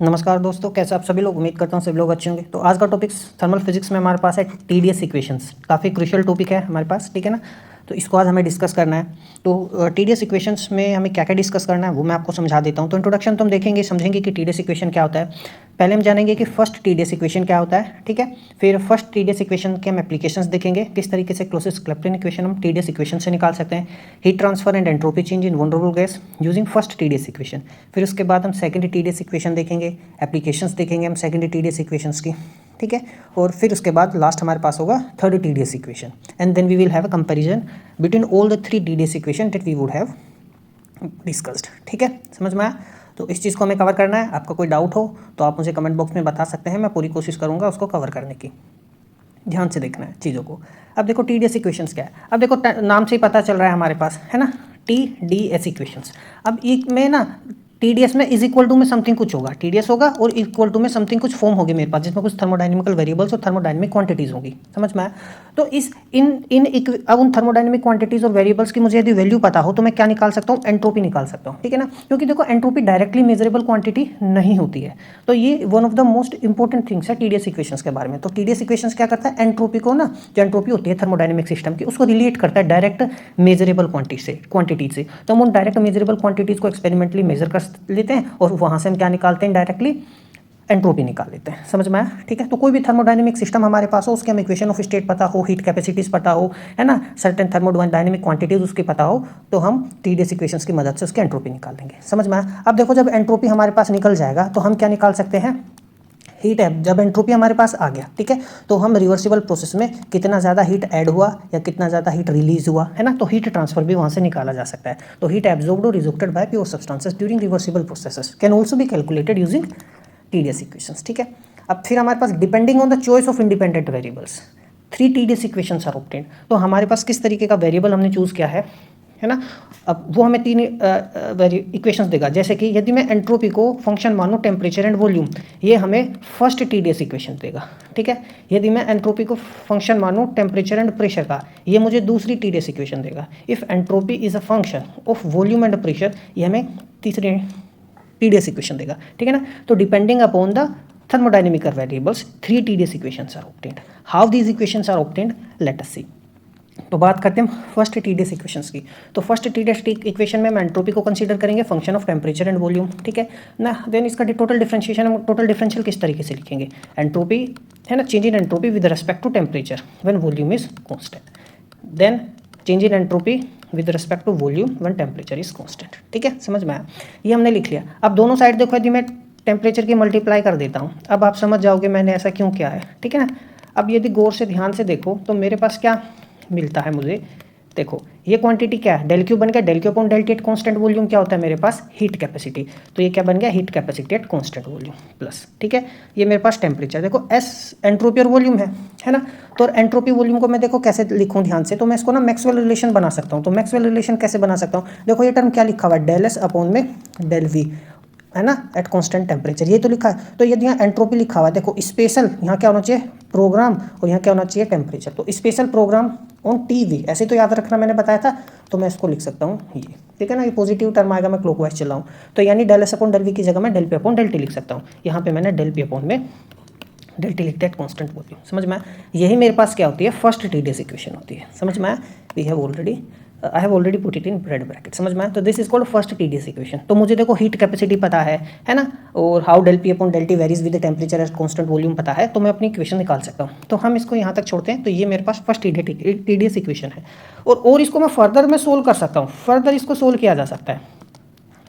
नमस्कार दोस्तों, कैसे आप सभी लोग। उम्मीद करता हूँ सभी लोग अच्छे होंगे। तो आज का टॉपिक थर्मल फिजिक्स में हमारे पास है टीडीएस इक्वेशंस। काफ़ी क्रूशियल टॉपिक है हमारे पास, ठीक है ना। तो इसको आज हमें डिस्कस करना है। तो टीडीएस इक्वेशंस में हमें क्या क्या डिस्कस करना है वो मैं आपको समझा देता हूँ। तो इंट्रोडक्शन तो हम देखेंगे, समझेंगे कि टीडीएस इक्वेशन क्या होता है। पहले हम जानेंगे कि फर्स्ट टीडीएस इक्वेशन क्या होता है, ठीक है। फिर फर्स्ट टीडीएस इक्वेशन के हम एप्लीकेशंस देखेंगे, किस तरीके से क्लोसियस-क्लैपेरॉन इक्वेशन हम टीडीएस इक्वेशन से निकाल सकते हैं। Heat transfer and entropy change in one mole gas using first TDS equation. फिर उसके बाद हम सेकंड टीडीएस इक्वेशन देखेंगे, एप्लीकेशंस देखेंगे हम सेकंड टीडीएस इक्वेशंस की, ठीक है। और फिर उसके बाद लास्ट हमारे पास होगा third TDS equation, and then we will have a comparison between all the three TDS equation that we would have discussed, ठीक है। समझ में आया। तो इस चीज़ को हमें कवर करना है। आपका कोई डाउट हो तो आप मुझे कमेंट बॉक्स में बता सकते हैं, मैं पूरी कोशिश करूँगा उसको कवर करने की। ध्यान से देखना है चीज़ों को। अब देखो टीडीएस इक्वेशंस क्या है। अब देखो नाम से ही पता चल रहा है हमारे पास, है ना, टीडीएस इक्वेशंस। अब एक में ना टीडीएस में इज इक्वल टू में समथिंग कुछ होगा, टीडीएस होगा और इक्वल टू में समथिंग कुछ फॉर्म होगी मेरे पास, जिसमें कुछ थर्मोडायनेमिकल वेरिएबल्स और थर्मोडायनेमिक क्वांटिटीज़ होंगी। समझ में आया। तो अब उन थर्मोडायनेमिक क्वांटिटीज़ और वेरिएबल्स की मुझे यदि वैल्यू पता हो तो मैं क्या निकाल सकता हूँ, एंट्रोपी निकाल सकता हूँ, ठीक है ना। क्योंकि देखो एंट्रोपी डायरेक्टली मेजरेबल क्वांटिटी नहीं होती है। तो ये one of the most important things है टीडीएस इक्वेशंस के बारे में। तो टीडीएस इक्वेशंस क्या करता है, एंट्रोपी को ना, जो एंट्रोपी होती है थर्मोडायनेमिक सिस्टम की, उसको रिलेट करता है डायरेक्ट मेजरेबल क्वांटिटी से। तो हम उन डायरेक्ट मेजरेबल क्वांटिटीज़ को एक्सपेरिमेंटली मेजर कर लेते हैं और वहाँ से हम क्या निकालते हैं, डायरेक्टली एंट्रोपी निकाल लेते हैं। समझ में आया, ठीक है। तो कोई भी थर्मोडायनेमिक सिस्टम हमारे पास हो, उसके हम इक्वेशन ऑफ स्टेट पता हो, हीट कैपेसिटीज पता हो, है ना, सर्टेन थर्मोडायनेमिक क्वांटिटीज उसकी पता हो, तो हम टीडीएस इक्वेशंस की मदद से उसकी एंट्रोपी निकाल लेंगे। समझ में आया। अब देखो जब एंट्रोपी हमारे पास निकल जाएगा तो हम क्या निकाल सकते हैं, हीट है। जब एंट्रोपी हमारे पास आ गया, ठीक है, तो हम रिवर्सिबल प्रोसेस में कितना ज़्यादा हीट ऐड हुआ या कितना ज़्यादा हीट रिलीज हुआ, है ना, तो हीट ट्रांसफर भी वहाँ से निकाला जा सकता है। तो हीट एब्जॉर्ब्ड और rejected by pure substances during reversible processes can also be calculated using TdS equations, ठीक है। अब फिर हमारे पास depending on the choice of independent variables 3 TdS equations are obtained. तो हमारे पास किस तरीके का वेरिएबल हमने चूज़ किया है ना। अब वो हमें 3 इक्वेशंस देगा। जैसे कि यदि मैं एंट्रोपी को फंक्शन मानूं टेम्परेचर एंड वॉल्यूम, ये हमें फर्स्ट टीडीएस इक्वेशन देगा, ठीक है। यदि मैं एंट्रोपी को फंक्शन मानूं टेम्परेचर एंड प्रेशर का, ये मुझे दूसरी टीडीएस इक्वेशन देगा। If entropy is a function of volume and pressure, ये हमें तीसरी टीडीएस इक्वेशन देगा, ठीक है ना। तो depending upon the thermodynamic variables 3 TDS equations are obtained. How these equations are obtained, let us see. तो बात करते हैं फर्स्ट टीडीएस इक्वेशंस की। तो फर्स्ट टीडीएस इक्वेशन में हम एंट्रोपी को कंसीडर करेंगे function of temperature and volume, ठीक है ना। देन इसका टोटल डिफरेंशिएशन, हम टोटल डिफरेंशियल किस तरीके से लिखेंगे, एंट्रोपी, है ना, change in entropy with respect to temperature when volume is constant, then change in entropy with respect to volume when temperature is constant, ठीक है। समझ में आया। ये हमने लिख लिया। अब दोनों साइड देखो, यदि मैं टेम्परेचर की मल्टीप्लाई कर देता हूँ, अब आप समझ जाओगे मैंने ऐसा क्यों किया है, ठीक है ना। अब यदि गौर से ध्यान से देखो तो मेरे पास क्या मिलता है मुझे, देखो ये क्वांटिटी क्या है, डेल क्यू बन गया, del q upon del T at constant volume क्या होता है मेरे पास, हीट कैपेसिटी। तो ये क्या बन गया, heat capacity eight constant volume plus, ठीक है, ये मेरे पास टेम्परेचर। देखो एस एंट्रोपी और वॉल्यूम है ना। तो एंट्रोपी वॉल्यूम को मैं देखो कैसे लिखूं ध्यान से, तो मैं इसको ना मैक्सवेल रिलेशन बना सकता हूँ। तो मैक्सवेल रिलेशन कैसे बना सकता हूँ, देखो ये टर्म क्या लिखा हुआ है, डेल एस अपॉन में डेल वी, है ना, एट कांस्टेंट टेम्परेचर, ये तो लिखा है। तो यदि यहाँ एंट्रोपी लिखा हुआ है, देखो स्पेशल यहाँ क्या होना चाहिए, प्रोग्राम, और यहाँ क्या होना चाहिए, टेम्परेचर। तो स्पेशल प्रोग्राम ऑन टीवी, ऐसे तो याद रखना, मैंने बताया था। तो मैं इसको लिख सकता हूँ ये, ठीक है ना, ये पॉजिटिव टर्म आएगा, मैं क्लॉकवाइज चल रहा हूँ। तो यानी del S upon del v की जगह मैं del P upon del t लिख सकता हूँ। यहाँ पे मैंने डेल पी अपॉन में डेल टी लिखते हैं कॉन्स्टेंट वॉल्यूम। समझ में आया। यही मेरे पास क्या होती है, फर्स्ट टीडीएस इक्वेशन होती है। समझ में आया। We have already I have already put it in bread bracket. समझ में आया। तो this is called first TDS equation. तो मुझे देखो हीट कैपेसिटी पता है ना, और how del P upon del t varies with the temperature at constant volume पता है, तो मैं अपनी इक्वेशन निकाल सकता हूँ। तो हम इसको यहाँ तक छोड़ते हैं। तो ये मेरे पास फर्स्ट टीडीएस इक्वेशन है, और इसको मैं फर्दर में सोल्व कर सकता हूँ। फर्दर इसको सोल्व किया जा सकता है,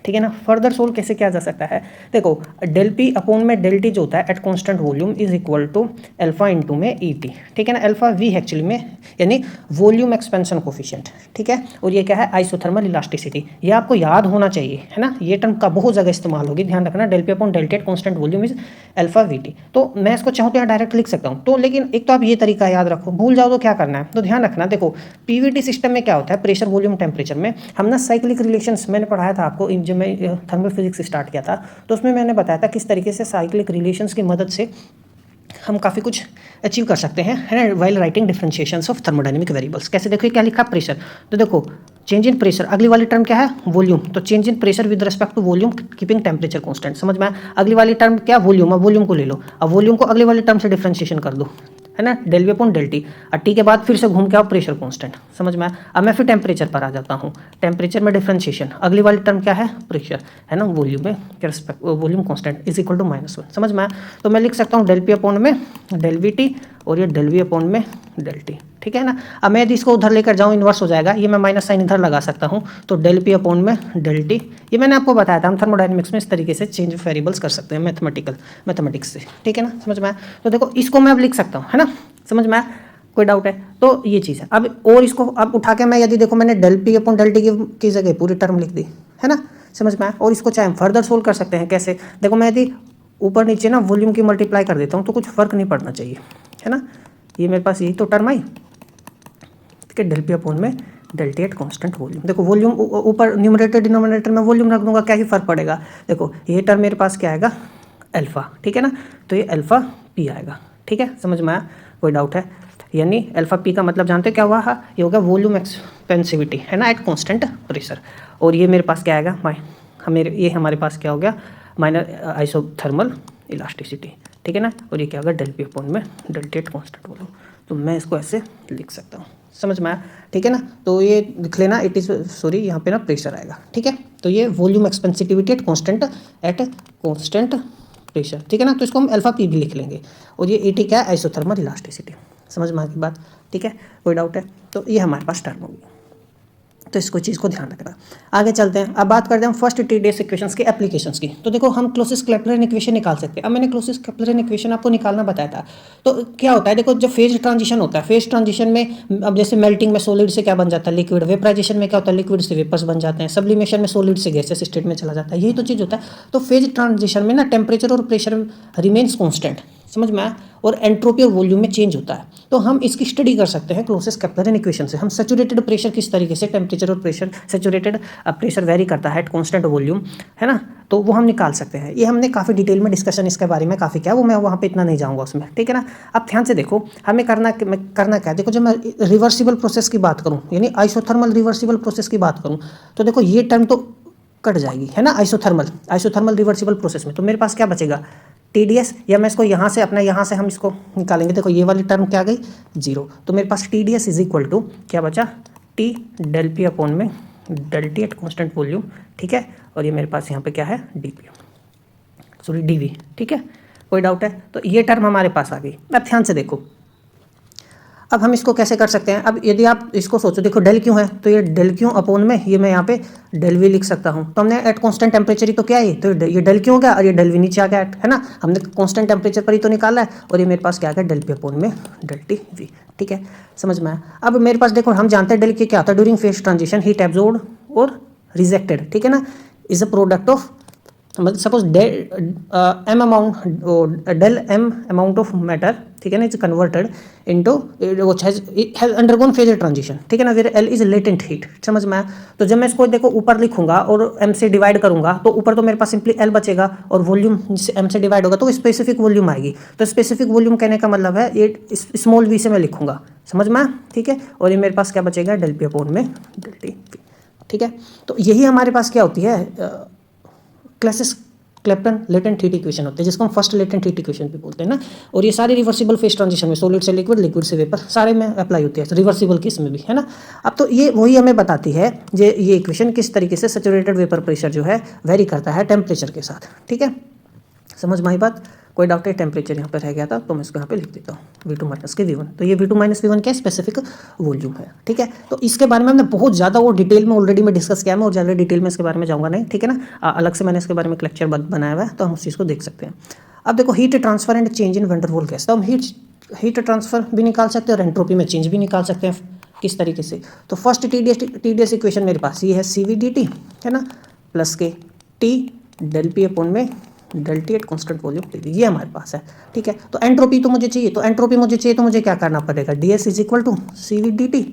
ठीक है ना। फर्दर सोल्व कैसे किया जा सकता है, देखो डेल पी अपॉन में डेल टी जो होता है at constant volume is equal to alpha into में ई टी, ठीक है ना। अल्फा वी एक्चुअली में यानी वॉल्यूम एक्सपेंशन कोफिशिएंट, ठीक है। और ये क्या है, आइसोथर्मल इलास्टिसिटी। ये आपको याद होना चाहिए, है ना। ये टर्म का बहुत जगह इस्तेमाल होगी, ध्यान रखना। Del P upon del T at constant volume is alpha v t. तो मैं इसको चाहूँ तो यहाँ डायरेक्ट लिख सकता हूँ। तो लेकिन एक तो आप ये तरीका याद रखो, भूल जाओ तो क्या करना है। तो ध्यान रखना, देखो पीवीटी सिस्टम में क्या होता है, प्रेशर वॉल्यूम टेम्परेचर में हम ना साइक्लिक रिलेशंस, मैंने पढ़ाया था आपको जब मैं थर्मल फिजिक्स स्टार्ट किया था, तो उसमें मैंने बताया था किस तरीके से साइक्लिक रिलेशंस की मदद से हम काफ़ी कुछ अचीव कर सकते हैं, है ना, while writing differentiations of thermodynamic variables. कैसे, देखो क्या लिखा, प्रेशर। तो देखो चेंज इन प्रेशर, अगली वाली टर्म क्या है, वॉल्यूम, तो change in pressure with respect to volume keeping temperature constant. समझ में आया? अगली वाली टर्म क्या, वॉल्यूम, अब वॉल्यूम को ले लो, अब वॉल्यूम को अगली वाली टर्म से डिफरेंशिएशन कर दो, है ना, del we upon del t, और टी के बाद फिर से घूम के आओ प्रेशर कांस्टेंट। समझ में आया? अब मैं फिर टेम्परेचर पर आ जाता हूँ, टेम्परेचर में डिफरेंशिएशन, अगली वाली टर्म क्या है, प्रेशर, है ना, वॉल्यूम में के respect volume constant is equal to -1। समझ में आया? तो मैं लिख सकता हूँ डेल पी अपॉन में डेल वी टी और ये डेल वी अपॉन में डेल टी, ठीक है ना। अब मैं यदि इसको उधर लेकर जाऊँ इन्वर्स हो जाएगा, ये मैं माइनस साइन इधर लगा सकता हूँ, तो डेल पी अपॉन में डेल टी, ये मैंने आपको बताया था हम थर्मोडायनेमिक्स में इस तरीके से चेंज ऑफ वेरिएबल्स कर सकते हैं मैथमेटिक्स से, ठीक है ना। समझ में आया? तो देखो इसको मैं अब लिख सकता हूँ, है ना, समझ में आया? कोई डाउट है? तो ये चीज़ है। अब और इसको अब उठा के मैं यदि देखो मैंने del P upon del t की जगह पूरी टर्म लिख दी, है ना, समझ में आया? और इसको चाहे हम फर्दर सोल्व कर सकते हैं, कैसे, देखो मैं यदि ऊपर नीचे ना वॉल्यूम की मल्टीप्लाई कर देता हूँ तो कुछ फर्क नहीं पड़ना चाहिए, है ना। ये मेरे पास यही तो टर्म आई, ठीक है, डेल पी अपॉन में del T at constant volume. देखो वॉल्यूम ऊपर न्यूमरेटर डिनोमिनेटर में वॉल्यूम रख दूंगा, क्या ही फर्क पड़ेगा। देखो ये टर्म मेरे पास क्या आएगा, अल्फा, ठीक है ना, तो ये अल्फा पी आएगा, ठीक है, समझ में आया? कोई डाउट है? यानी अल्फा पी का मतलब जानते हो क्या हुआ, ये होगा वॉल्यूम एक्सपेंसिविटी, है ना, एट कॉन्स्टेंट प्रेशर। और ये मेरे पास क्या आएगा, ये हमारे पास क्या हो गया, माइनर आइसोथर्मल इलास्टिसिटी, ठीक है ना। और ये क्या होगा, डेल पी अपॉन में del T at constant volume. तो मैं इसको ऐसे लिख सकता हूँ, समझ में आया, ठीक है ना। तो ये लिख लेना, इट इज़ सॉरी यहाँ पे ना प्रेशर आएगा, ठीक है। तो ये volume expansivity eight constant pressure, ठीक है ना। तो इसको हम अल्फा पी भी लिख लेंगे। और ये टी क्या है, आइसोथर्मल इलास्टिसिटी। समझ में आ गई बात, ठीक है, कोई डाउट है? तो ये हमारे पास टर्म होगी, तो इसको चीज़ को ध्यान रखना। आगे चलते हैं, अब बात करते हैं फर्स्ट TDS इक्वेशंस के एप्लीकेशंस की। तो देखो हम क्लोसियस-क्लैपेरन इक्वेशन निकाल सकते हैं। अब मैंने क्लोसियस-क्लैपेरन इक्वेशन आपको निकालना बताया था। तो क्या होता है, देखो जब फेज ट्रांजिशन होता है, फेज ट्रांजिशन में अब जैसे मेल्टिंग में सॉलिड से क्या बन जाता है, लिक्विड, वेपराइजेशन में क्या होता है, लिक्विड से वेपर्स बन जाते हैं, सब्लिमेशन में सॉलिड से गैसेस स्टेट में चला जाता है, यही तो चीज़ होता है। तो फेज ट्रांजिशन में ना टेम्परेचर और प्रेशर रिमेन्स कॉन्स्टेंट, समझ में आया, और एंट्रोपी और वॉल्यूम में चेंज होता है। तो हम इसकी स्टडी कर सकते हैं क्लोसियस-क्लैपेरन इक्वेशन से। हम सैचुरेटेड प्रेशर किस तरीके से, टेम्परेचर और प्रेशर, सैचुरेटेड प्रेशर वेरी करता है एट कांस्टेंट वॉल्यूम, है ना, तो वो हम निकाल सकते हैं। ये हमने काफ़ी डिटेल में डिस्कशन इसके बारे में काफ़ी किया, वो मैं वहाँ पे इतना नहीं जाऊँगा उसमें, ठीक है ना। अब ध्यान से देखो हमें करना क्या है। देखो जब मैं रिवर्सिबल प्रोसेस की बात करूँ, यानी आइसोथर्मल रिवर्सिबल प्रोसेस की बात करूँ, तो देखो ये टर्म तो कट जाएगी, है ना, आइसोथर्मल रिवर्सिबल प्रोसेस में। तो मेरे पास क्या बचेगा, TDS, या मैं इसको यहाँ से अपना यहाँ से हम इसको निकालेंगे। देखो ये वाली टर्म क्या गई, 0। तो मेरे पास TDS इज इक्वल टू क्या बचा, T डेल पी अपॉन में del T at constant volume, ठीक है। और ये मेरे पास यहाँ पे क्या है, DV, ठीक है, कोई डाउट है? तो ये टर्म हमारे पास आ गई। अब ध्यान से देखो, अब हम इसको कैसे कर सकते हैं। अब यदि आप इसको सोचो, देखो डेल क्यों है, तो ये डेल क्यों अपॉन में ये मैं यहाँ पे डेल वी लिख सकता हूँ। तो हमने एट कांस्टेंट टेम्परेचर ही तो क्या है, तो ये डेल क्यों हो गया और ये डेल वी नीचे आ गया, है ना, हमने कांस्टेंट टेम्परेचर पर ही तो निकाला है। और ये मेरे पास क्या आ गया, डेल पी अपॉन में डेल टी वी, ठीक है, समझ में आया। अब मेरे पास देखो हम जानते हैं डेल की क्या होता है, during phase transition heat absorbed और रिजेक्टेड, ठीक है ना, इज अ प्रोडक्ट ऑफ, मतलब suppose del M amount of matter, ठीक है ना, is converted into has undergone phase transition, ठीक है ना, where L is latent heat. समझ में आया। तो जब मैं इसको देखो ऊपर लिखूंगा और एम से डिवाइड करूंगा, तो ऊपर तो मेरे पास सिंपली एल बचेगा और वॉल्यूम एम से डिवाइड होगा तो स्पेसिफिक वॉल्यूम आएगी। तो स्पेसिफिक वॉल्यूम कहने का मतलब है ये स्मॉल वी से मैं लिखूंगा, समझ में आया, ठीक है। और ये मेरे पास क्या बचेगा, डेल पी अपॉन में डेल टी, ठीक है। तो यही हमारे पास क्या होती है, क्लोसियस-क्लैपेरन लेटेंट हीट इक्वेशन होते हैं, जिसको हम फर्स्ट लेटेंट हीट इक्वेशन भी बोलते हैं ना। और ये सारे रिवर्सिबल फेज ट्रांजिशन में, सॉलिड से लिक्विड, लिक्विड से वेपर, सारे में अप्लाई होती है, रिवर्सिबल की इसमें भी, है ना। अब तो ये वही हमें बताती है ये इक्वेशन किस तरीके से सैचुरेटेड वेपर प्रेशर जो है वेरी करता है टेम्परेचर के साथ, ठीक है, समझ में आई बात। कोई डाउट है, टेम्परेचर यहाँ पर रह गया था तो मैं इसको यहाँ पे लिख देता हूँ V2 माइनस के V1। तो ये V2 माइनस V1 क्या स्पेसिफिक वॉल्यूम है, ठीक है। तो इसके बारे में हमने बहुत ज़्यादा वो डिटेल में ऑलरेडी मैं डिस्कस किया है, और ज़्यादा डिटेल में इसके बारे में जाऊँगा नहीं, ठीक है ना। अलग से मैंने इसके बारे में एक लेक्चर बनाया हुआ है, तो हम उस चीज़ को देख सकते हैं। अब देखो heat transfer and change in van der Waals gas, तो हम हीट ट्रांसफर भी निकाल सकते हैं और एंट्रोपी में चेंज भी निकाल सकते हैं, किस तरीके से। तो फर्स्ट TDS इक्वेशन मेरे पास ये है CVDT, है ना, प्लस के T डेल पी अपॉन में del T at constant volume T, ये हमारे पास है, ठीक है। तो एंट्रोपी तो मुझे चाहिए, तो मुझे क्या करना पड़ेगा, DS is equal to CVDT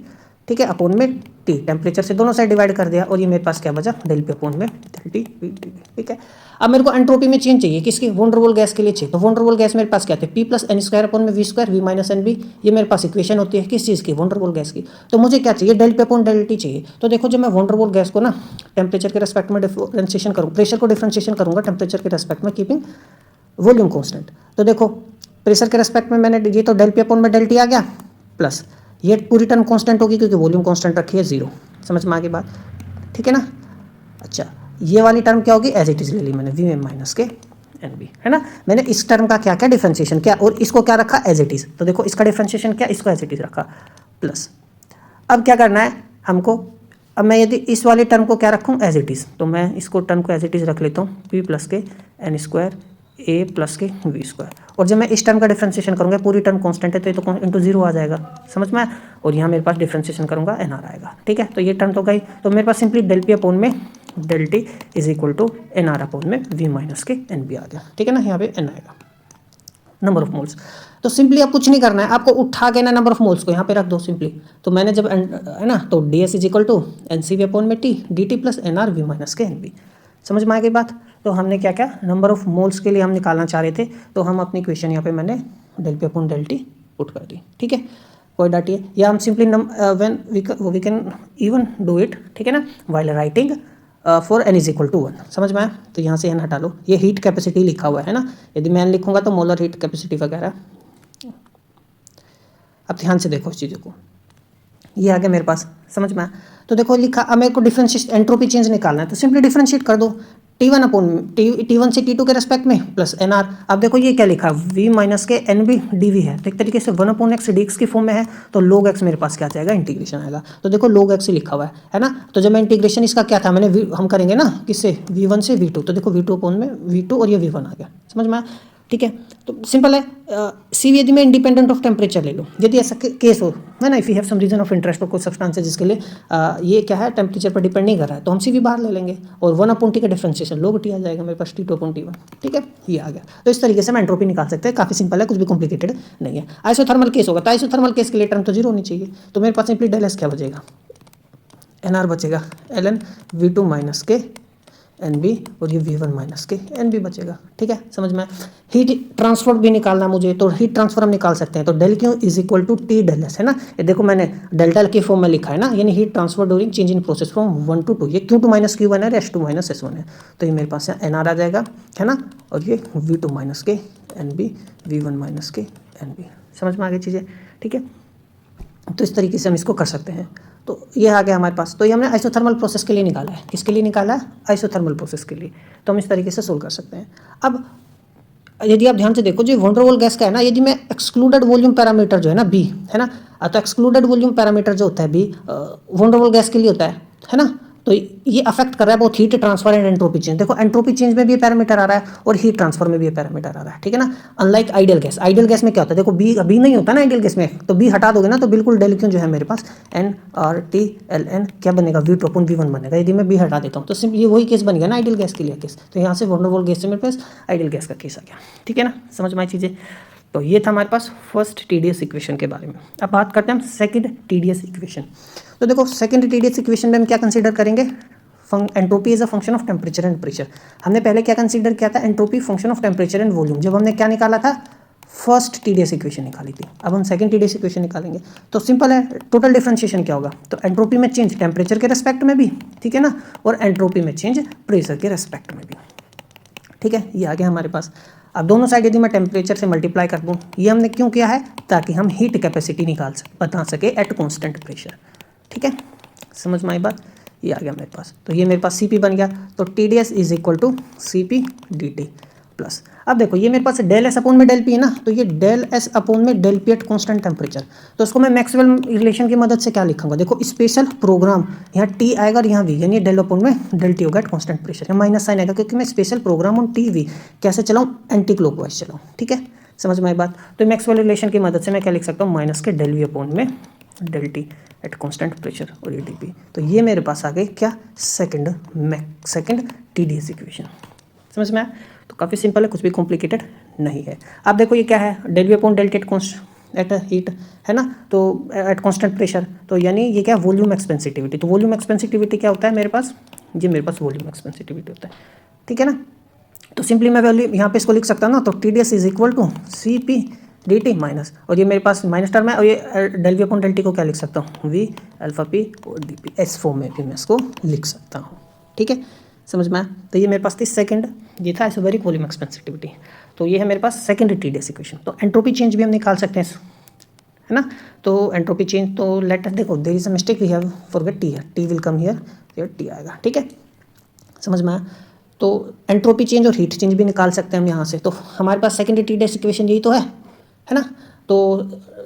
ठीक है, अपोन में टी, टेम्परेचर से दोनों साइड डिवाइड कर दिया और ये मेरे पास क्या बचा, डेल पी अपोन में डेल टी वी टी। ठीक है, अब मेरे को एंट्रोपी में चेंज चाहिए, किसकी, वॉन डेर वाल गैस के लिए चाहिए। तो वॉन डेर वाल गैस मेरे पास क्या थे, p plus n square upon में v square v minus n b. ये मेरे पास इक्वेशन होती है किस चीज़ की, वॉन डेर वाल गैस की। तो मुझे क्या चाहिए, del P upon del T चाहिए। तो देखो जब मैं वॉन डेर वाल गैस को ना टेम्परेचर के रेस्पेक्ट में डिफरेंशिएशन करूँ, प्रेशर को डिफरेंशिएशन करूँगा टेम्परेचर के रेस्पेक्ट में कीपिंग वॉल्यूम कॉन्स्टेंट। तो देखो प्रेशर के रेस्पेक्ट में मैंने ये तो डेल पी अपोन में डेल टी आ गया, प्लस ये पूरी टर्म कांस्टेंट होगी क्योंकि वॉल्यूम कांस्टेंट रखी है 0। समझ में आ गई बात, ठीक है ना। अच्छा, ये वाली टर्म क्या होगी, एज इट इज ले ली मैंने, वी एम माइनस के एन बी, है ना। मैंने इस टर्म का क्या क्या डिफरेंशिएशन किया और इसको क्या रखा, एज इट इज। तो देखो इसका डिफरेंशिएशन क्या, इसको एज इट इज रखा, प्लस अब क्या करना है हमको, अब मैं यदि इस वाले टर्म को क्या रखूँ, एज इट इज, तो मैं इसको टर्म को एज इट इज रख लेता हूँ, पी प्लस के एन स्क्वायर ए प्लस के वी स्क्वायर। और जब मैं इस टर्म का डिफरेंशिएशन करूँगा, पूरी टर्म कांस्टेंट है तो ये तो इंटू 0 आ जाएगा, समझ में। और यहाँ मेरे पास डिफरेंशिएशन करूँगा एन आर आएगा, ठीक है। तो ये टर्म तो गई, तो मेरे पास सिंपली डेल पी अपोन में del T is equal to N R upon में वी माइनस के एन बी आ गया, ठीक है ना। यहाँ पे एन आएगा, नंबर ऑफ मोल्स। तो सिंपली अब कुछ नहीं करना है आपको, उठा के ना नंबर ऑफ मोल्स को यहाँ पे रख दो सिंपली। तो मैंने जब है ना, तो d s is equal to n c v upon में t d t plus n r v minus के एन बी। समझ में आ गई बात। तो हमने क्या क्या नंबर ऑफ मोल्स के लिए हम निकालना चाह रहे थे, तो हम अपनी इक्वेशन यहाँ पे मैंने del P upon del T put कर दी, ठीक है, कोई डाटिए। या हम simply when we can even do it, ठीक है ना, while writing for N is equal to 1। समझ में आया। तो यहाँ से एन हटा लो, ये हीट कैपेसिटी लिखा हुआ है ना, यदि मैं एन लिखूंगा तो मोलर हीट कैपेसिटी वगैरह। अब ध्यान से देखो इस चीज़ों को, ये आ गया मेरे पास, समझ में आया। तो देखो लिखा, अब मेरे को डिफरेंशिएट एंट्रोपी चेंज निकालना है, तो सिंपली डिफरेंशिएट कर दो T1 अपोन T1 से T2 के रेस्पेक्ट में प्लस एन आर। अब देखो ये क्या लिखा, V माइनस के एन बी डी वी है, तो एक तरीके से 1 अपोन एक्स डी एक्स की फॉर्म में है। तो log x मेरे पास क्या जाएगा, इंटीग्रेशन आएगा। तो देखो log x ही लिखा हुआ है ना। तो जब मैं इंटीग्रेशन इसका क्या था, मैंने हम करेंगे ना किससे, V1 से V2, तो देखो V2 अपोन में V2 और ये V1 आ गया, समझ में आया, ठीक है। तो सिंपल है, सी यदि मैं इंडिपेंडेंट ऑफ टेम्परेचर ले लूँ, यदि ऐसा केस हो है ना, if you have some region of interest और कुछ सब्सटेंस जिसके लिए ये क्या है, टेम्परेचर पर डिपेंड नहीं कर रहा है, तो हम सी भी बाहर ले लेंगे और 1 अपॉन टी का डिफरेंशिएशन log टी आ जाएगा मेरे पास, T2 अपॉन T1, ठीक है, ये आ गया। तो इस तरीके से हम एंट्रोपी निकाल सकते हैं, काफ़ी सिंपल है, कुछ भी कॉम्प्लिकेटेड नहीं है। आइसोथर्मल केस होगा, तो आइसोथर्मल केस के लिए टर्म तो 0 होनी चाहिए, तो मेरे पास सिंपली डेल एस क्या बचेगा, एन आर बचेगा ln V2 माइनस के एन बी और ये V1 माइनस के एन बी बचेगा, ठीक है, समझ में। हीट ट्रांसफर भी निकालना मुझे, तो हीट ट्रांसफर हम निकाल सकते हैं। तो del Q is equal to T del S, है ना। ये देखो मैंने डेल्टा की फॉर्म में लिखा है ना, यानी heat transfer during change in process from 1 to 2। ये Q2 माइनस Q1 है, S2 माइनस S1 है। तो ये मेरे पास एन आर आ जाएगा, है ना, और ये V2 माइनस के एन बी V1 माइनस के एन बी। समझ में आ गई चीज़ें, ठीक है। तो इस तरीके से हम इसको कर सकते हैं। तो ये आ गया हमारे पास। तो ये हमने आइसोथर्मल प्रोसेस के लिए निकाला है, किसके लिए निकाला है, आइसोथर्मल प्रोसेस के लिए। तो हम इस तरीके से सोल्व कर सकते हैं। अब यदि आप ध्यान से देखो, जो वॉन डेर वाल गैस का है ना, यदि मैं एक्सक्लूडेड वॉल्यूम पैरामीटर जो है ना बी, है ना, तो एक्सक्लूडेड वॉल्यूम पैरामीटर जो होता है B van der Waals gas के लिए होता है ना। तो ये अफेक्ट कर रहा है बहुत heat transfer and entropy change. देखो एंट्रोपी चेंज में भी ये पैरामीटर आ रहा है और हीट ट्रांसफर में भी ये पैरामीटर आ रहा है, ठीक है ना। Unlike ideal gas, ideal gas में क्या होता है, देखो बी नहीं होता ना आइडियल गैस में, तो बी हटा दोगे ना तो बिल्कुल डेल क्यू जो है मेरे पास n r t l n क्या बनेगा, V2 अपॉन V1 बनेगा। यदि मैं बी हटा देता हूँ तो सिर्फ ये वही केस बन गया ना आइडियल गैस के लिए केस। तो यहाँ से वॉन डेर वाल गैस से मेरे पास आइडियल गैस का केस आ गया, ठीक है ना, समझ में आई चीज़ें। तो ये था हमारे पास फर्स्ट TDS इक्वेशन के बारे में। अब बात करते हैं हम सेकंड TDS इक्वेशन। तो देखो सेकंड TDS इक्वेशन में हम क्या कंसीडर करेंगे, entropy is a function of temperature and pressure. हमने पहले क्या कंसीडर किया था, entropy function of temperature and volume, जब हमने क्या निकाला था, फर्स्ट TDS इक्वेशन निकाली थी। अब हम सेकंड TDS इक्वेशन निकालेंगे। तो सिंपल है, टोटल डिफरेंशिएशन क्या होगा, तो एंट्रोपी में चेंज टेम्परेचर के रेस्पेक्ट में भी, ठीक है ना, और एंट्रोपी में चेंज प्रेशर के रेस्पेक्ट में भी, ठीक है, ये आ गया हमारे पास। अब दोनों साइड यदि मैं टेम्परेचर से मल्टीप्लाई कर दूँ, ये हमने क्यों किया है, ताकि हम हीट कैपेसिटी बता सके एट कॉन्स्टेंट प्रेशर, ठीक है, समझ में आई बात। ये आ गया मेरे पास, तो ये मेरे पास CP बन गया। तो TDS is equal to CP dt plus, अब देखो ये मेरे पास डेल एस अपोन में डेल पी है ना, तो ये डेल एस अपोन में del P at constant temperature. तो उसको मैं मैक्सवेल रिलेशन की मदद से क्या लिखूंगा, देखो स्पेशल प्रोग्राम, यहाँ टी आएगा और यहाँ वी, यानी डेल अपोन में डेल टी होगा एट कॉन्स्टेंट प्रेशर, यहाँ माइनस साइन आएगा क्योंकि मैं special program on TV कैसे चलाऊँ, एंटी क्लॉकवाइज चलाऊँ, ठीक है, समझ में आई बात। तो मैक्सवेल रिलेशन की मदद से मैं क्या लिख सकता हूँ, माइनस के डेल वी अपोन में del T at constant pressure और ये डी पी। तो ये मेरे पास आ गई क्या, सेकंड TDS इक्वेशन। समझ में आया। तो काफ़ी सिंपल है, कुछ भी कॉम्प्लिकेटेड नहीं है। अब देखो ये क्या है, del we upon del T at at heat, है ना, तो एट कांस्टेंट प्रेशर। तो यानी ये क्या, वॉल्यूम एक्सपेंसिटिविटी। तो वॉल्यूम एक्सपेंसिटिविटी क्या होता है मेरे पास, ये मेरे पास वॉल्यूम एक्सपेंसिटिविटी होता है, ठीक है ना। तो सिंपली मैं वैल्यू यहाँ पे इसको लिख सकता हूँ ना, तो TdS is equal to CP dt minus, और ये मेरे पास माइनस टर्म है, और ये del we upon del T को क्या लिख सकता हूँ, V अल्फा P और dP, एस फॉर्म में भी मैं इसको लिख सकता हूँ, ठीक है, समझ में आया। तो ये मेरे पास थी सेकंड, ये था आइसोबैरिक वॉल्यूम एक्सपेंसिटिविटी। तो ये है मेरे पास सेकंड TdS इक्वेशन। तो एंट्रोपी चेंज भी हम निकाल सकते हैं, है ना। तो एंट्रोपी चेंज, तो लेट अस, देखो there is a mistake, we have forget T है, T will come here, T आएगा, ठीक है, समझ में आया। तो एंट्रोपी चेंज और हीट चेंज भी निकाल सकते हैं हम यहाँ से। तो हमारे पास सेकंड TdS इक्वेशन यही तो है ना। तो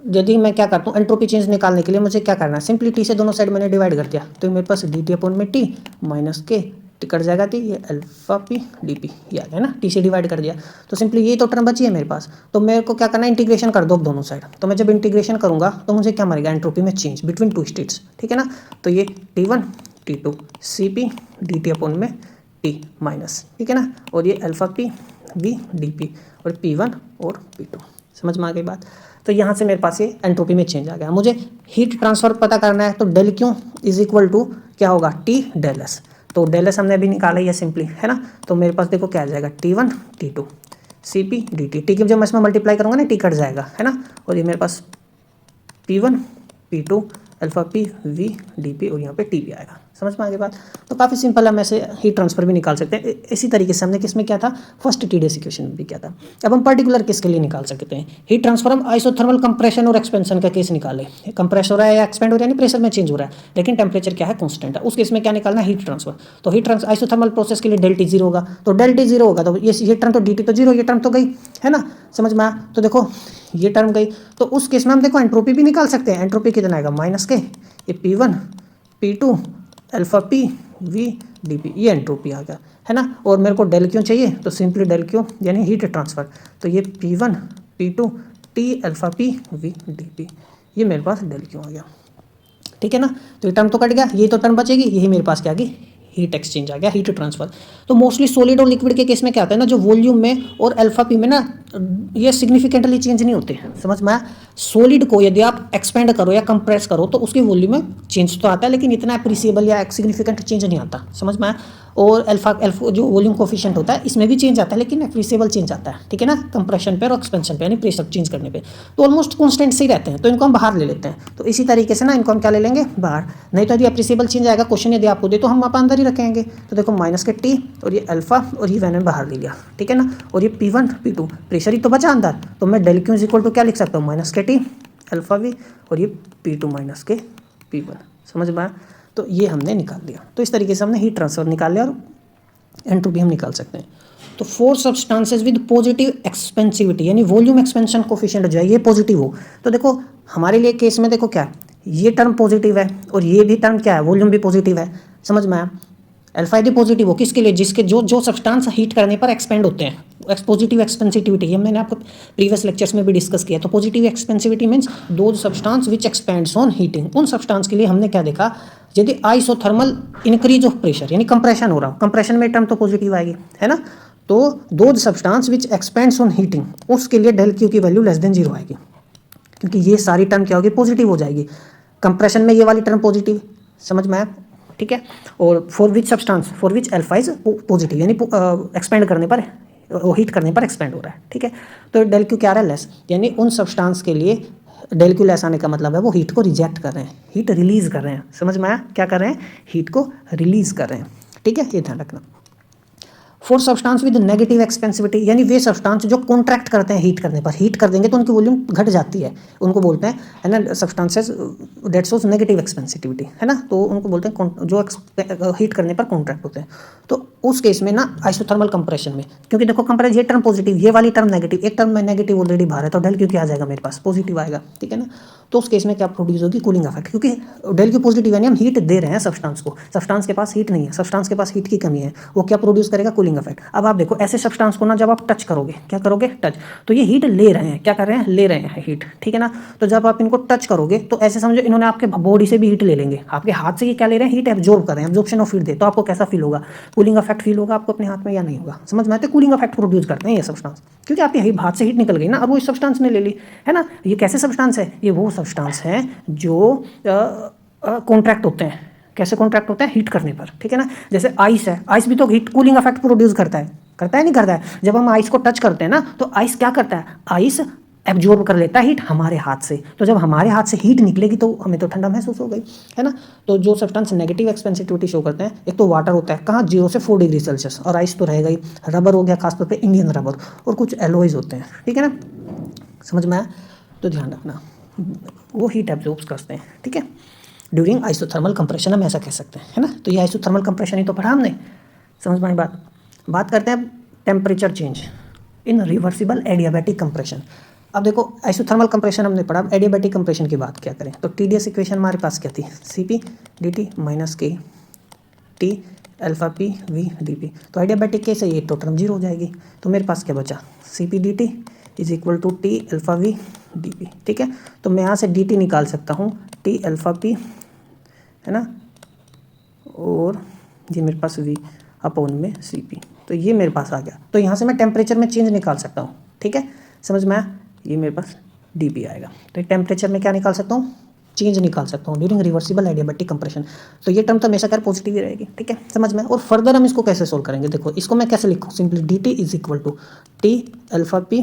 यदि मैं क्या करता हूँ, एंट्रोपी चेंज निकालने के लिए मुझे क्या करना है, सिंपली टी से दोनों साइड मैंने डिवाइड कर दिया, तो मेरे पास dt अपॉन में टी माइनस के कट जाएगा टी, ये अल्फा पी dp, ये आ गया ना, टी से डिवाइड कर दिया। तो सिंपली ये तो टर्म बची है मेरे पास, तो मेरे को क्या करना है, इंटीग्रेशन कर दो अब दोनों साइड। तो मैं जब इंटीग्रेशन करूँगा तो मुझे क्या मरेगा, एंट्रोपी में चेंज बिटवीन टू स्टेट्स, ठीक है ना। तो ये T1 T2 CP dt upon में टी माइनस, ठीक है ना, और ये अल्फा पी V dp और P1 और P2, समझ में आ गई बात। तो यहाँ से मेरे पास ये एंट्रोपी में चेंज आ गया। मुझे हीट ट्रांसफर पता करना है, तो del Q is equal to क्या होगा, T डेल एस। तो डेल एस हमने अभी निकाला ही है सिंपली, है ना। तो मेरे पास देखो क्या आ जाएगा, T1 T2 CP dt, T की जब मैं इसमें मल्टीप्लाई करूँगा ना, टी कट जाएगा, है ना, और ये मेरे पास P1 P2 alpha P V dp और यहाँ पे टी भी आएगा, समझ में आ गई बात। तो काफ़ी सिंपल है, हम ऐसे हीट ट्रांसफर भी निकाल सकते हैं। इसी तरीके से हमने किसमें किया था, फर्स्ट TdS इक्वेशन में भी किया था। अब हम पर्टिकुलर केस के लिए निकाल सकते हैं हीट ट्रांसफर। हम आइसोथर्मल कंप्रेशन और एक्सपेंशन का केस निकाले, कंप्रेस हो रहा है या एक्सपेंड हो रहा है, यानी प्रेशर में चेंज हो रहा है, लेकिन टेम्परेचर क्या है, कॉन्स्टेंट है। उस केस में क्या निकालना है, हीट ट्रांसफर। तो हीट आइसोथर्मल प्रोसेस के लिए डेल टी जीरो होगा, तो डेल टी जीरो होगा, तो ये टर्म तो dt तो जीरो, ये टर्म तो गई, है ना, समझ में आया। तो देखो ये टर्म गई, तो उस केस में हम देखो एंट्रोपी भी निकाल सकते हैं। एंट्रोपी कितना आएगा, माइनस के ये P1 P2 alpha P V dp, ये एंट्रोपी आ गया, है ना। और मेरे को डेल क्यू चाहिए, तो सिंपली डेल क्यू यानी हीट ट्रांसफर, तो ये P1 P2 T alpha P V dp, ये मेरे पास डेल क्यू आ गया, ठीक है ना। तो ये टर्म तो कट गया, ये तो टर्म बचेगी, यही मेरे पास क्या आ गई, हीट एक्सचेंज आ गया, हीट ट्रांसफर। तो मोस्टली सॉलिड और लिक्विड के केस में क्या होता है ना, जो वॉल्यूम में और अल्फा पी में ना, ये सिग्निफिकेंटली चेंज नहीं होते, समझ में आया। सॉलिड को यदि आप एक्सपेंड करो या कंप्रेस करो तो उसकी वॉल्यूम में चेंज तो आता है, लेकिन इतना अप्रिसिएबल या सिग्निफिकेंट चेंज नहीं आता, समझ में आया। और अल्फा जो वॉल्यूम कोफिशिएंट होता है, इसमें भी चेंज आता है, लेकिन अप्रिसिएबल चेंज आता है, ठीक है ना, कंप्रेशन पे और एक्सपेंशन पे, यानी प्रेशर चेंज करने पे तो ऑलमोस्ट कॉन्स्टेंट से ही रहते हैं। तो इनको हम बाहर ले लेते हैं। तो इसी तरीके से ना इनको हम क्या ले लेंगे, बाहर। नहीं तो यदि अप्रिसिएबल चेंज आएगा, क्वेश्चन यदि आपको दे तो हम आप अंदर ही रखेंगे। तो देखो माइनस के टी और ये अल्फा और ये मैंने बाहर ले लिया, ठीक है ना, और ये P1 P2 प्रेशर ही तो बचा अंदर, तो मैं del Q is equal to क्या लिख सकता हूँ, माइनस के टी अल्फा वी और ये P2 माइनस के P1, समझ में आया। तो ये हमने निकाल दिया। तो इस तरीके से हमने हीट ट्रांसफर निकाल लिया और एंट्रोपी हम निकाल सकते हैं। तो four substances with positive expansivity, यानी वॉल्यूम एक्सपेंशन कोफिशिएंट जो है ये पॉजिटिव हो, तो देखो हमारे लिए केस में देखो क्या है, ये टर्म पॉजिटिव है और ये भी टर्म क्या है, वॉल्यूम भी पॉजिटिव है, समझ में आया। अल्फा यदि पॉजिटिव हो, किसके लिए, जिसके जो सब्सटेंस हीट करने पर एक्सपेंड होते हैं, पॉजिटिव एक्सपेंसिविटी, ये मैंने आपको प्रीवियस लेक्चर्स में भी डिस्कस किया। तो पॉजिटिव एक्सपेंसिविटी मींस दो substance which expends on heating. उन सब्सटेंस के लिए हमने क्या देखा, यदि आइसोथर्मल इंक्रीज ऑफ प्रेशर, यानी कंप्रेशन हो रहा हो, कंप्रेशन में टर्म तो पॉजिटिव आएगी, है ना। तो दो substance which expends on heating, उसके लिए डेल क्यू की वैल्यू लेस देन जीरो आएगी, क्योंकि ये सारी टर्म क्या होगी, पॉजिटिव हो जाएगी। कंप्रेशन में ये वाली टर्म पॉजिटिव, समझ में आया, ठीक है। और for which substance, for which alpha is positive, यानी एक्सपेंड करने पर, हीट करने पर एक्सपेंड हो रहा है, ठीक है। तो डेल क्यू क्या आ रहा है, लेस, यानी उन सब्सटेंस के लिए डेल क्यू लेस आने का मतलब है वो हीट को रिजेक्ट कर रहे हैं, हीट रिलीज कर रहे हैं, समझ में आया, क्या कर रहे हैं, हीट को रिलीज कर रहे हैं, ठीक है, ये ध्यान रखना। For substance with negative expansivity, यानी वे सब्सटेंस जो कॉन्ट्रैक्ट करते हैं हीट करने पर, हीट कर देंगे तो उनकी वॉल्यूम घट जाती है, उनको बोलते हैं, है ना, substances that shows negative expansivity, है ना, तो उनको बोलते हैं जो हीट करने पर कॉन्ट्रैक्ट होते हैं। तो उस केस में ना आइसोथर्मल कंप्रेशन में, क्योंकि देखो कंप्रेस ये टर्म पॉजिटिव, ये वाली टर्म नेगेटिव, एक टर्म में नेगेटिव ऑलरेडी बाहर है, तो डेल क्यू क्या आ जाएगा मेरे पास, पॉजिटिव आएगा, ठीक है ना। तो उस केस में क्या प्रोड्यूस होगी, कूलिंग इफेक्ट, क्योंकि डेल क्यू पॉजिटिव यानी हम हीट दे रहे हैं सब्सटेंस को, सब्सटेंस के पास हीट नहीं है, सब्सटेंस के पास हीट की कमी है, वो क्या प्रोड्यूस करेगा, कूलिंग इफेक्ट। अब आप देखो ऐसे सब्सटेंस को ना जब आप टच करोगे, क्या करोगे, टच, तो ये हीट ले रहे हैं, क्या कर रहे हैं, ले रहे हैं हीट, ठीक है ना। तो जब आप इनको टच करोगे तो ऐसे समझो इन्होंने आपके बॉडी से भी हीट ले लेंगे, आपके हाथ से ये क्या ले रहे हैं, हीट एब्जॉर्ब कर रहे हैं, एब्जॉर्प्शन ऑफ हीट दे, तो आपको कैसा फील होगा, कूलिंग इफेक्ट फील होगा आपको अपने हाथ में या नहीं होगा, समझ में आते? कूलिंग इफेक्ट प्रोड्यूस करते हैं ये सब्सटेंस, क्योंकि आपके हाथ से हीट निकल गई ना, अब वो इस सब्सटेंस ने ले ली है ना। ये कैसे सब्सटेंस है? ये वो सब्सटेंस है जो कॉन्ट्रैक्ट होते हैं। कैसे कॉन्ट्रैक्ट होता है? हीट करने पर, ठीक है ना। जैसे आइस है, आइस भी तो हीट कूलिंग इफेक्ट प्रोड्यूस करता है नहीं करता है? जब हम आइस को टच करते हैं ना तो आइस क्या करता है? आइस एब्जॉर्ब कर लेता है हीट हमारे हाथ से, तो जब हमारे हाथ से हीट निकलेगी तो हमें तो ठंडा महसूस हो गई है ना। तो जो सब्सटेंस नेगेटिव एक्सपेंसिविटी शो करते हैं, एक तो वाटर होता है कहाँ 0 से 4 डिग्री सेल्सियस, और आइस तो रहेगा ही। रबर हो गया खासतौर पे इंडियन रबर, और कुछ एलॉयज होते हैं, ठीक है ना, समझ में आया? तो ध्यान रखना वो हीट एब्जॉर्ब करते हैं, ठीक है, ड्यूरिंग आइसोथर्मल कंप्रेशन, हम ऐसा कह सकते हैं है ना। तो ये आइसोथर्मल कंप्रेशन ही तो पढ़ा हमने, समझ में आई बात करते हैं temperature change in reversible adiabatic compression. अब देखो आइसोथर्मल कंप्रेशन हमने पढ़ा, अब एडियाबैटिक कंप्रेशन की बात क्या करें। तो टीडीएस इक्वेशन हमारे पास क्या थी? CP dt माइनस के T alpha P V D P. तो एडियाबैटिक केस है, ये तो टर्म 0 हो जाएगी, तो मेरे पास क्या बचा? CP dt is equal to T alpha V D P, ठीक है। तो मैं यहाँ से dt निकाल सकता हूँ टी अल्फा पी है ना, और ये मेरे पास v अपॉन में CP, तो ये मेरे पास आ गया। तो यहाँ से मैं टेम्परेचर में चेंज निकाल सकता हूँ, ठीक है, समझ में आया? ये मेरे पास dP आएगा। तो टेम्परेचर में क्या निकाल सकता हूँ? चेंज निकाल सकता हूँ ड्यूरिंग रिवर्सिबल एडियाबैटिक कंप्रेशन। तो ये टर्म तो हमेशा कर पॉजिटिव ही रहेगी, ठीक है, समझ में। और फर्दर हम इसको कैसे सोल्व करेंगे? देखो इसको मैं कैसे लिखूँ? Simply dt is equal to T alpha P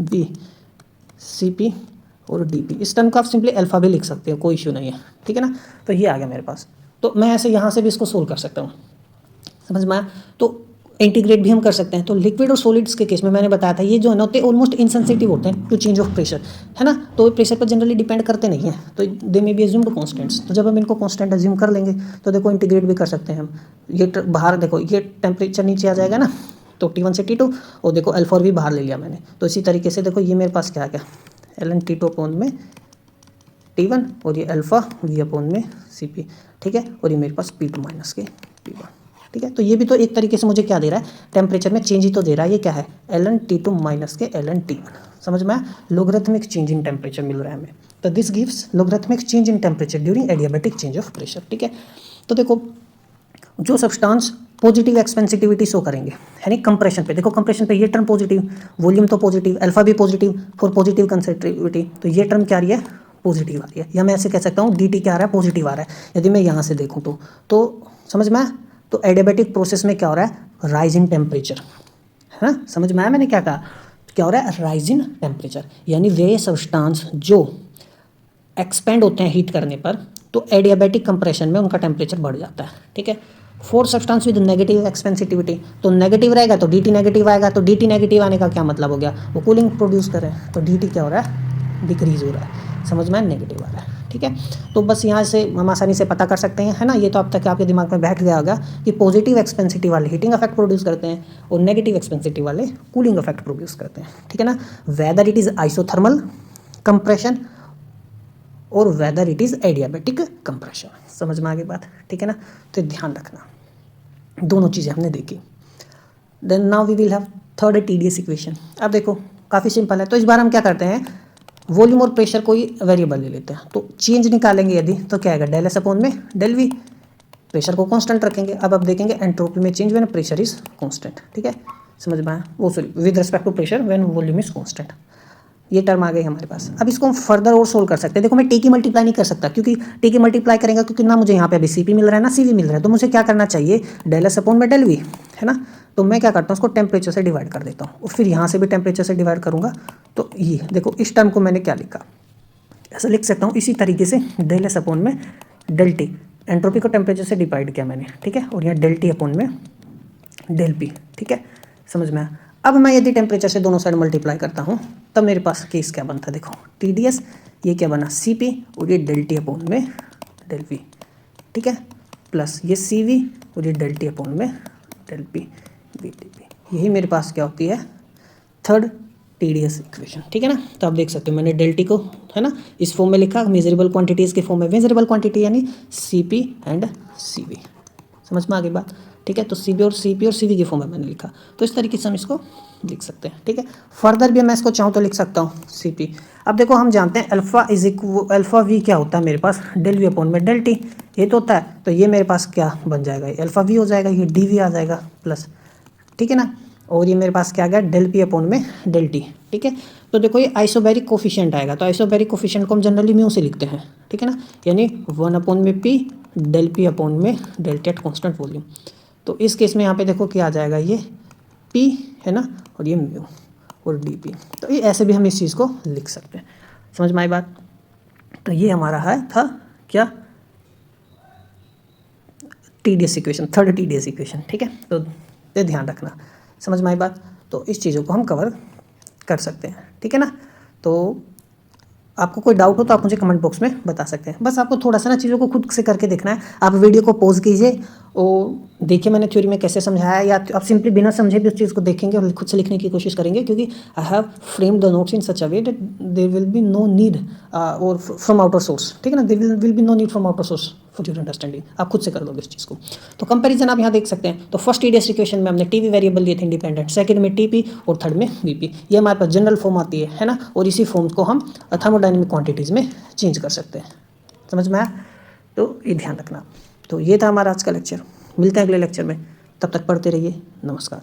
V CP और dP। इस टर्म को आप सिंपली अल्फा भी लिख सकते हो, कोई इशू नहीं है, ठीक है ना। तो ये आ गया मेरे पास। तो मैं ऐसे यहाँ से भी इसको सोल्व कर सकता हूँ, समझ में आया? तो इंटीग्रेट भी हम कर सकते हैं। तो लिक्विड और सॉलिड्स के केस में मैंने बताया था ये जो है ना होते ऑलमोस्ट इनसेंसिटिव होते हैं टू चेंज ऑफ प्रेशर, है ना। तो प्रेशर पर जनरली डिपेंड करते नहीं हैं, तो दे मे बी एज्यूम्ड कांस्टेंट्स। तो जब हम इनको कांस्टेंट एज्यूम कर लेंगे तो देखो इंटीग्रेट भी कर सकते हैं हम। ये बाहर देखो ये टेम्परेचर नीचे आ जाएगा ना, तो T1 से T2, और देखो अल्फा और भी बाहर ले लिया मैंने। तो इसी तरीके से देखो ये मेरे पास क्या आ गया? ln T2 अपॉन में T1, और ये अल्फा V अपॉन में CP, ठीक है, और ये मेरे पास P2 माइनस के P1, ठीक है। तो ये भी तो एक तरीके से मुझे क्या दे रहा है? टेम्परेचर में चेंज ही तो दे रहा है। ये क्या है? ln T2 माइनस के ln T1, समझ में? लोगरिथमिक चेंज इन टेम्परेचर मिल रहा है हमें। तो this gives logarithmic change in temperature during adiabatic change of pressure, ठीक है। तो देखो जो सब्सटेंस पॉजिटिव एक्सपेंसिटिविटी शो करेंगे यानी कंप्रेशन पे, देखो कंप्रेशन पे ये टर्म पॉजिटिव, वॉल्यूम तो पॉजिटिव, अल्फा भी पॉजिटिव फॉर पॉजिटिव कंसेंट्रिविटी, तो ये टर्म क्या आ रही है? पॉजिटिव आ रही है। या मैं ऐसे कह सकता हूँ dt क्या आ रहा है? पॉजिटिव आ रहा है। यदि मैं यहाँ से देखूँ तो समझ में आया? तो एडियाबैटिक प्रोसेस में क्या हो रहा है? राइज इन टेम्परेचर, है ना, समझ में आया मैंने क्या कहा? क्या हो रहा है? राइज इन टेम्परेचर, यानी वे सब्सटेंस जो एक्सपेंड होते हैं हीट करने पर, तो एडियाबैटिक कंप्रेशन में उनका टेम्परेचर बढ़ जाता है, ठीक है। फोर सब्सटेंस विद नेगेटिव एक्सपेंसिटिविटी, तो नेगेटिव रहेगा तो dt नेगेटिव आएगा, तो dt नेगेटिव आने का क्या मतलब हो गया? वो कूलिंग प्रोड्यूस करे, तो dt क्या हो रहा है? डिक्रीज हो रहा है, समझ में? नेगेटिव आ रहा है, ठीक है। तो बस यहाँ से हम आसानी से पता कर सकते हैं, है ना। ये तो अब तक आपके दिमाग में बैठ गया होगा कि पॉजिटिव एक्सपेंसिटिव वाले हीटिंग इफेक्ट प्रोड्यूस करते हैं और नेगेटिव एक्सपेंसिटिव वाले कूलिंग इफेक्ट प्रोड्यूस करते हैं, ठीक है ना। Whether it is isothermal compression और whether it is adiabatic compression, समझ में आ गई बात, ठीक है ना। तो ध्यान रखना, दोनों चीज़ें हमने देखी। Then now we will have third TDS equation. अब देखो काफ़ी सिंपल है। तो इस बार हम क्या करते हैं? वॉल्यूम और प्रेशर कोई वेरिएबल ले लेते हैं, तो चेंज निकालेंगे यदि, तो क्या आएगा? डेल एस अपॉन में डेल वी, प्रेशर को कांस्टेंट रखेंगे। अब देखेंगे एंट्रोपी में change when pressure is constant, ठीक है, समझ में आया? वो sorry with respect to pressure when volume is constant. ये टर्म आ गई हमारे पास। अब इसको हम फर्दर और सोल्व कर सकते हैं। देखो मैं टी की मल्टीप्लाई नहीं कर सकता, क्योंकि टी की मल्टीप्लाई करेंगे क्योंकि ना मुझे यहाँ पे अभी CP मिल रहा है ना CV मिल रहा है, तो मुझे क्या करना चाहिए? डेल एस अपॉन में डेल वी, है ना। तो मैं क्या करता हूँ? उसको टेम्परेचर से डिवाइड कर देता हूँ, और फिर यहाँ से भी टेम्परेचर से डिवाइड करूँगा। तो ये देखो इस टर्म को मैंने क्या लिखा, ऐसा लिख सकता हूँ इसी तरीके से, डेल एस अपॉन में डेल टी, एंट्रोपी को टेम्परेचर से डिवाइड किया मैंने, ठीक है, और यहाँ डेल टी अपॉन में डेल पी, ठीक है, समझ में आया? अब मैं यदि टेम्परेचर से दोनों साइड मल्टीप्लाई करता हूँ तब मेरे पास केस क्या बनता है? देखो TDS, ये क्या बना? CP, और ये डेल टी अपॉन में डेल पी, ठीक है, प्लस ये CV और ये डेल टी अपॉन में del P V D P. यही मेरे पास क्या होती है? थर्ड TDS इक्वेशन, ठीक है ना। तो आप देख सकते हो मैंने डेल टी को, है ना, इस फॉर्म में लिखा, मेजरेबल क्वांटिटीज़ के फॉर्म में। मेजरेबल क्वांटिटी यानी CP एंड CV, समझ में आ गई बात, ठीक है। तो CP और CV के फॉर्म में मैंने लिखा, तो इस तरीके से हम इसको लिख सकते हैं, ठीक है। फर्दर भी मैं इसको चाहूँ तो लिख सकता हूँ CP। अब देखो हम जानते हैं अल्फा वी क्या होता है मेरे पास? डेल वी अपॉन में डेल टी ये तो होता है, तो ये मेरे पास क्या बन जाएगा, ये अल्फा वी हो जाएगा, ये डी वी आ जाएगा प्लस, ठीक है ना। और ये मेरे पास क्या आ गया, डेल पी अपॉन में डेल टी, ठीक है। तो देखो ये आइसोबैरिक कोफिशिएंट आएगा, तो आइसोबैरिक कोफिशिएंट को हम जनरली म्यू से लिखते हैं, ठीक है ना, यानी 1 अपॉन में पी डेल पी अपॉन में del T at constant volume. तो इस केस में यहाँ पे देखो क्या आ जाएगा, ये पी है ना, और ये म्यू और डी पी। तो ये ऐसे भी हम इस चीज़ को लिख सकते हैं, समझ में आई बात। तो ये हमारा है था क्या, TDS equation, third TDS equation, ठीक है। तो ये ध्यान रखना, समझ में आई बात। तो इस चीज़ों को हम कवर कर सकते हैं, ठीक है ना। तो आपको कोई डाउट हो तो आप मुझे कमेंट बॉक्स में बता सकते हैं। बस आपको थोड़ा सा ना चीज़ों को खुद से करके देखना है। आप वीडियो को पॉज कीजिए और देखिए मैंने थ्योरी में कैसे समझाया, या आप सिंपली बिना समझे भी उस चीज़ को देखेंगे और खुद से लिखने की कोशिश करेंगे, क्योंकि I have framed the notes in such a way that there will be no need और फ्रॉम आउटर सोर्स, ठीक है ना, there will be no need from outer source for your understanding. आप खुद से कर लोगे इस चीज़ को। तो कंपैरिजन आप यहाँ देख सकते हैं। तो फर्स्ट TDS इक्वेशन में हमने टीवी वेरिएबल लिए थे इंडिपेंडेंट, सेकंड में टीपी और थर्ड में वीपी। ये हमारे पास जनरल फॉर्म आती है ना, और इसी फॉर्म को हम थर्मोडायनेमिक क्वांटिटीज़ में चेंज कर सकते हैं, समझ में आया। तो ये ध्यान रखना। तो ये था हमारा आज का लेक्चर, मिलते हैं अगले लेक्चर में, तब तक पढ़ते रहिए, नमस्कार।